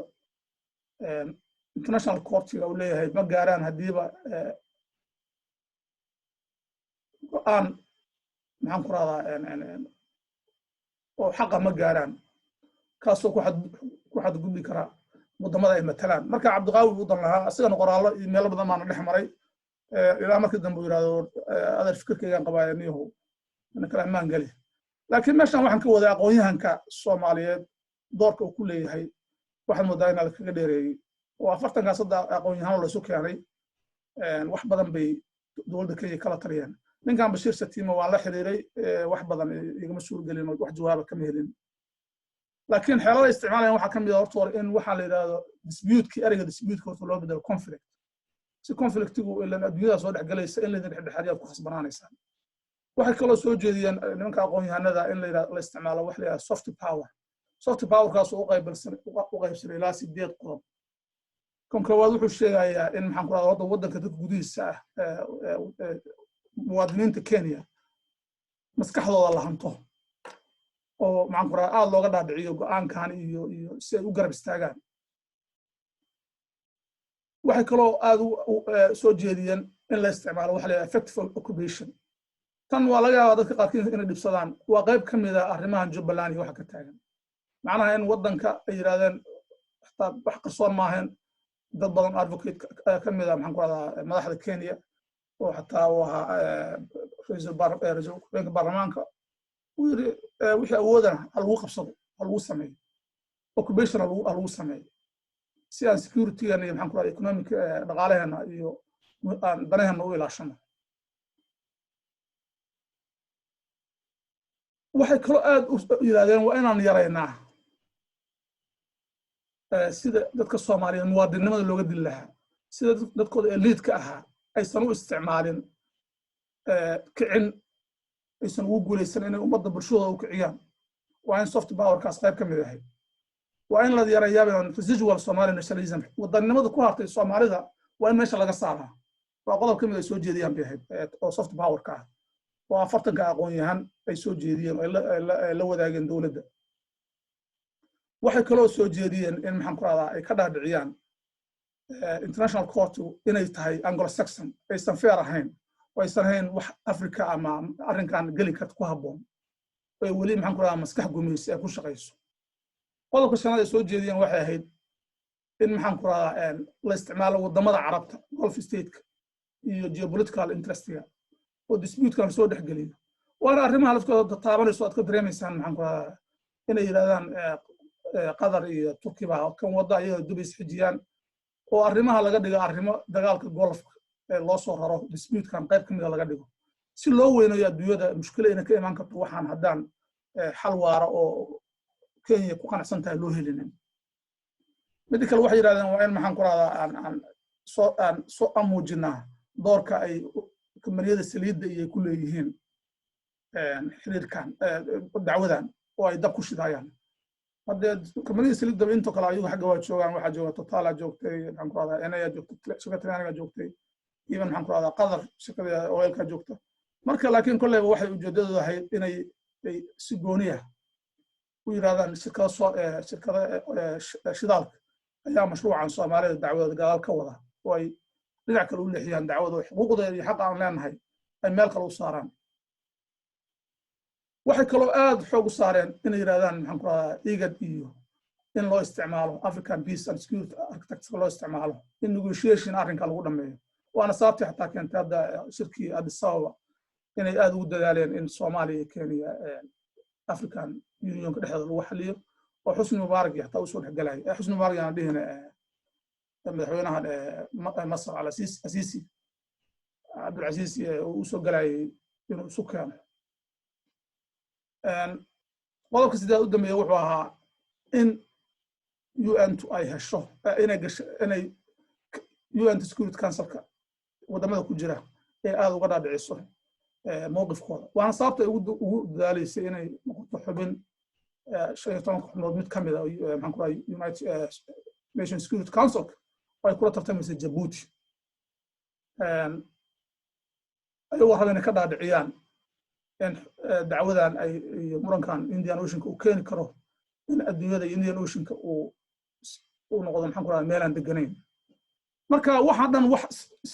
international court-ga uu leeyahay ma gaaraan hadiiba aan maxaan ku raadaa oo xaqa ma gaaraan kaasoo ku xad gudbi kara wadamada ay matalaan marka Cabdiqaawi uu dan lahaa asagana qoraallo iyo meel badan baan dhex maray ilaa markii dambe uu yiraahdo adar fikirkaygan qabaayaniyo ana kala amaan gali laakiin meeshan waxaan ka wadaa aqoonyahanka Soomaaliyeed doorka uu ku leeyahay waxaan moodaa in la kaga dheereeyay oo 40 sadda aqoonyahan la soo keenay wax badan bay dowladda Kenya kala tariyeen ninkan Bashir Shatima waa la xiriiray wax badan igama suurgelin wax jawaab ka meelin laakiin xeelada isticmaalayaan waxa kamid ah horta in waxa la yiraahdo dispute-ki erayga dispute-ka horta loo bedelo conflict si conflict-igu ilaa adduunyada soo dhaxgalaysa in la dhexdhexaadiyo ku xasbanaanaysa waxay kaloo soo jeediyeen nimanka aqoonyahanada in la isticmaalo wax la yiraahdo soft power kaas oo u qaybsan ilaa 8 qodob kan koowaad wuxuu sheegayaa in maxaan ku raadaa wadanka dadka gudihiisa muwaadiniinta Kenya maskaxdooda la hanto oo maxaan ku raadaa aad looga dhaadhiciyo go'aankan iyo si ay u garab istaagaan waxay kaloo aad soo jeediyeen in la isticmaalo wax la yiraahdo effective occupation tan waa laga yaabaa dadka qaarkiis inay dhibsadaan waa qayb ka mid ah arrimahan Jubbaland iyo waxa ka taagan macnaha in wadanka ay yiraahdeen wax qarsoon maahan dad badan advocate ka mid ah maxaan ku radaa madaxda Kenya oo xataa waxa ra'iisul baarlamaanka uu yiri wixii awoodana lagu qabsado lagu sameeyo occupation lagu sameeyo si aan security iyo maxaan ku radaa economic dhaqaalaheena iyo danaheena u ilaashano waxay kala aad u yiraahdeen waa inaan yareynaa sida dadka Soomaaliyeed muwaadinimada looga dil lahaa sida dadkooda elite ka ahaa aysan u isticmaalin kicin aysan ugu guuleysan inay ummadda bulshada u kiciyaan waa in soft power kaas qayb ka mid ah waa in la yareeyaa residual Somali nationalism wadannimada ku hartay Soomaalida waa in meesha laga saaraa waa qodob ka mid ah soo jeediyaan bay ahayd oo soft power ka waa 40 aqoon-yahan ay soo jeediyeen la wadaageen dawladda waxay kaloo soo jeediyeen in maxaan ku radaa ay ka dhaadhiciyaan international court inay tahay Anglo-Saxon aysan fair ahayn oo aysan ahayn wax Afrika ama arrinkan gali karta ku habboon oo weli maxaan ku radaa maskax gumeysi ay ku shaqeyso qodobka shanaad ay soo jeediyeen waxay ahayd in maxaan ku radaa la isticmaalo wadamada Carabta Gulf State-ka iyo geopolitical interest-ga oo dispute-kan soo dhexgeliyo waana arrimaha laftooda taabanayso aad ka dareemaysaan maxaan ku radaa inay yiraahdaan Qatar iyo Turkiga kan wada ay dubis xijiyaan oo arrimaha laga dhigo arrimo dagaalka golfka ee loo soo raro dispute-kan qayb kamid laga dhigo si loo weynayo adduunyada mushkilada inay ka iman karto waxaan haddaan xal waara oo Kenya ku qanacsan tahay loo helinin mid kale waxay yiraahdeen waa in maxaan ku radaa aan soo amuujinaa doorka ay kumaniyada saliidda iyo ku leeyihiin xiriirkan dacwadan oo ay dab ku shidayaan hadda kumaniyada saliidda inta kale ayagu xagga waa joogaan waxa jooga Total joogtay maxaan ku radaa NA joogtay shirkadda joogtay even maxaan ku radaa Qatar shirkadda oilka joogta marka laakiin kullayba waxay ujeedadoodu ahayd inay si gooniya u yiraahdaan shirkada shidaalka ayaa mashruucan Soomaalida dacwada gadaal ka wada oo ay dhinac kale u leexiyaan dacwada xuquuqda iyo xaq aan leenahay ay meel kale u saaraan waxay kaloo aad xoog u saareen inay yiraahdaan maxaan ku radaa IGAD iyo in loo isticmaalo African Peace and Security Architecture loo isticmaalo in negotiation arrinka lagu dhameeyo waana sababtay xataa keentay hadda shirkii Addis Ababa inay aad ugu dadaaleen in Soomaaliya iyo Kenya African Union ka dhexdeeda lagu xaliyo oo Xusni Mubaarak xataa u soo dhexgalay Xusni Mubaarak aan dhihina madaxweynaha Masar al-Sisi Abdul Aziz uu soo galay inuu isu keeno qodobka sidaad u dambeeyay wuxuu ahaa in UN ay hesho inay UN Security Council-ka wadamada ku jira ee aad uga dhaadhiciso mowqifkooda waana sababta ugu dadaalaysay inay noqoto xubin 15 xubnood mid ka mid ah maxaan ku radaa United Nations Security Council ay kula tartamaysa Djibouti ayuu rabeen ka dhaadhiciyaan in dacwadan ay murankan Indian Ocean-ka uu keeni karo in adduunyada Indian Ocean-ka uu noqdo maxaan ku radaa meel aan deganayn marka waxa dhan wax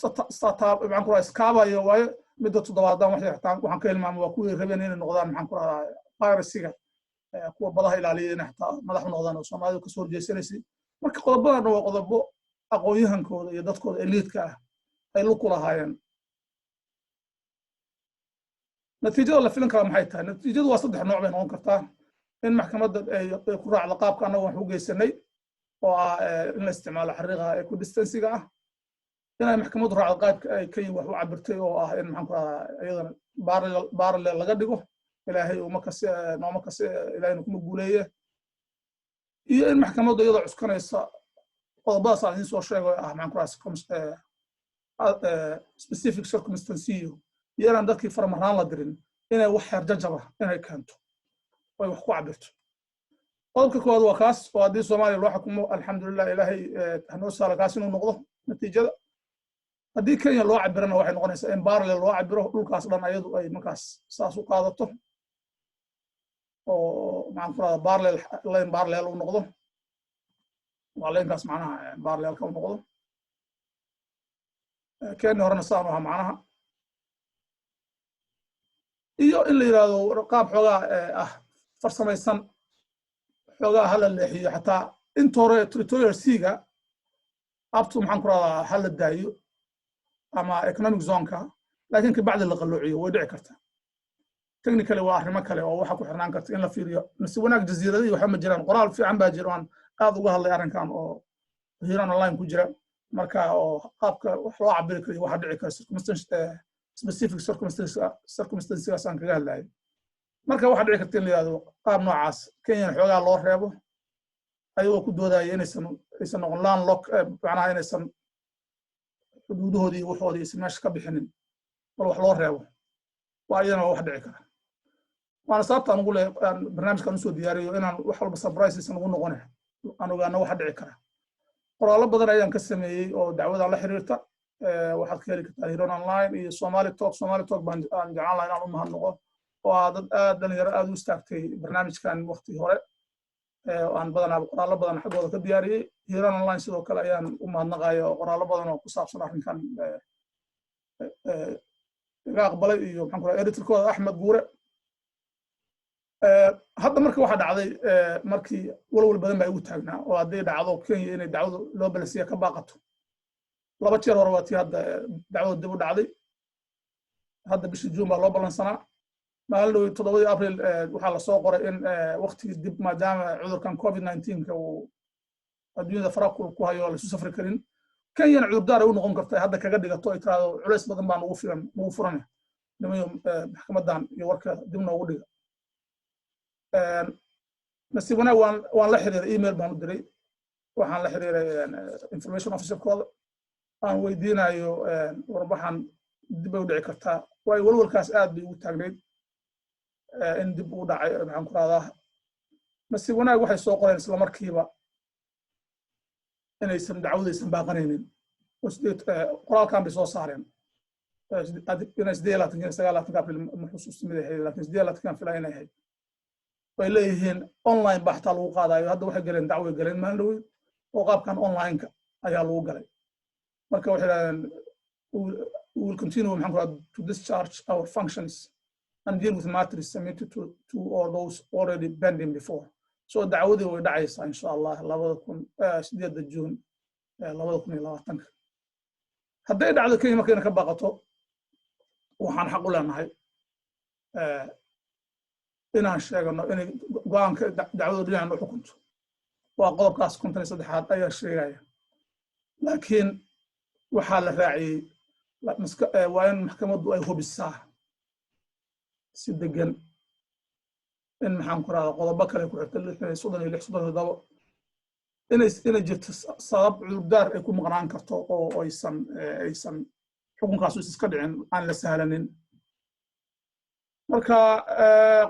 maxaan ku radaa iskaabayo waayo midda toddobaadan waxaan ka hilmaamay waa kuwii rabeen inay noqdaan maxaan ku radaa piracy-ga kuwa badaha ilaaliya inay xataa madax noqdaan oo Soomaalidu ka soo horjeesanaysay marka qodobadan waa qodobo aqoon-yahankooda iyo dadkooda elite-ka ah ay lu kulahaayeen natiijada la filan kara maxay tahay natiijadu waa saddex nooc bay noqon kartaa in maxkamadda ay ku raacdo qaabka anagu wax u geysanay oo ah in la isticmaalo xariiqa equidistancy-ga ah inay maxkamaddu raacdo qaabka ay Kenya wax u cabirtay oo ah in maxaan ku radaa iyadana parallel laga dhigo ilaahay uma kasi nooma kasi ilaahayna kuma guuleeye iyo in maxkamaddu iyadoo cuskanaysa qodobadaas aan soo sheegay ah maxaan ku radaa specific circumstance iyo inaan dadkii farmaraan la dirin inay wax xeer jajaba inay keento oo wax ku cabirto qodobka koowaad waa kaas oo haddii Soomaaliya loo xukumo alxamdulillah ilaahay hanoo saala kaas inuu noqdo natiijada haddii Kenya loo cabirana waxay noqonaysaa in parallel loo cabiro dhulkaas dhan ayadu ay markaas saas u qaadato oo maxaan ku radaa parallel uu noqdo waa leenkaas macnaha parallelka uu noqdo Kenya horena saan u aha macnaha iyo in la yiraahdo qaab xoogaa farsamaysan xoogaa hala leexiyo xataa inta hore territorial seaga abtu maxaan ku radaa hala daayo ama economic zone-ka laakiin ka bacdi la qalloociyo way dhici kartaa technically waa arrimo kale oo waxa ku xirnaan karta in la fiiriyo nasi wanaag jasiiradii waxa ma jiraan qoraal fiican baa jira aan aad uga hadlay arrinkan oo hiiraan online ku jira marka oo qaabka wax loo cabiri karo waxa dhici kara specific circumstances aan kaga hadlayo marka waxa dhici karta in la yiraahdo qaab noocaas Kenya xoogaa loo reebo ayuu ku doodaya inaysan noqon land lock macnaha inaysan xuduudahoodii waxoodii ismaash ka bixinin bal wax loo reebo waa iyana wax dhici kara waana sababta aan ugu leeyahay barnaamijkan usoo diyaariyo inaan wax walba surprises ugu noqonayo aan ogaano waxa dhici kara qoraallo badan ayaan ka sameeyey oo dacwada la xiriirta waxaad ka heli kartaa Hiiraan online iyo Somali Talk baan jeclaan lahaa inaan u mahadnaqo oo dad aad dhalinyaro aad u istaagtay barnaamijkan waqti hore aan badanaa qoraallo badan xaggooda ka diyaariyey Hiiraan online sidoo kale ayaan u mahadnaqayo qoraallo badan oo ku saabsan arrinkan iga aqbalay iyo maxaan ku radaa editorkooda Axmed Guure hadda marka waxa dhacday markii walwal badan baa igu taagnaa oo hadday dhacdo Kenya inay dacwada loo balasiya ka baaqato laba jeer hore waa tii hadda dacwada dib u dhacday hadda bishii Juun baa loo balansanaa maalin dhow 7 April waxaa la soo qoray in waqtigii dib maadaama cudurkan COVID-19 uu adduunyada farakul ku hayo la soo safri karin Kenya cudurdaar u noqon kartaa hadda kaga dhigato ay tiraado culays badan baan ugu furan nimayo maxkamadan iyo warka dib noogu dhiga nasiibana waan la xiriiray email baan u diray waxaan la xiriiray information officer kooda aan weydiinayo warbaxan dib u dhici kartaa way walwalkaas aad bay ugu taagneed in dib u dhacay maxaan ku radaa nasiibana waxay soo qoreen isla markiiba inaysan dacwadaysan baaqanaynin qoraalkan bay soo saareen inay 8 April ma xusuustimay laakiin 8 filay inay ahayd way leeyihiin online baa xataa lagu qaadayo hadda waxay galeen dacwo galeen maalin dhow oo qaabkan online-ka ayaa lagu galay marka waxay yiraahdeen we will continue maxaan ku radaa to discharge our functions and deal with matters submitted to all those already pending before so dacwadii way dhacaysaa insha Allah 8 June 2020 hadday dhacdo Kenya markayna ka baaqato waxaan xaq u leenahay inaan sheegano inay go'aanka dacwada dhinaca u xukunto waa qodobkaas 53 ayaa sheegaya laakiin waxaa la raaciyay waa in maxkamaddu ay hubisaa si degan in maxaan ku radaa qodobo kale ku xirta 36 inay jirto sabab cudurdaar ay ku maqnaan karto oo aysan xukunkaas iska dhicin aan la sahlanin marka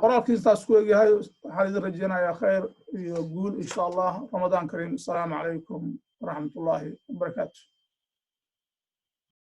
qoraalkiisaas ku eegyahay waxaan idin rajeynayaa khayr iyo guul insha Allah Ramadaan Kariim. Assalaamu calaykum waraxmatullaahi wabarakaatuh.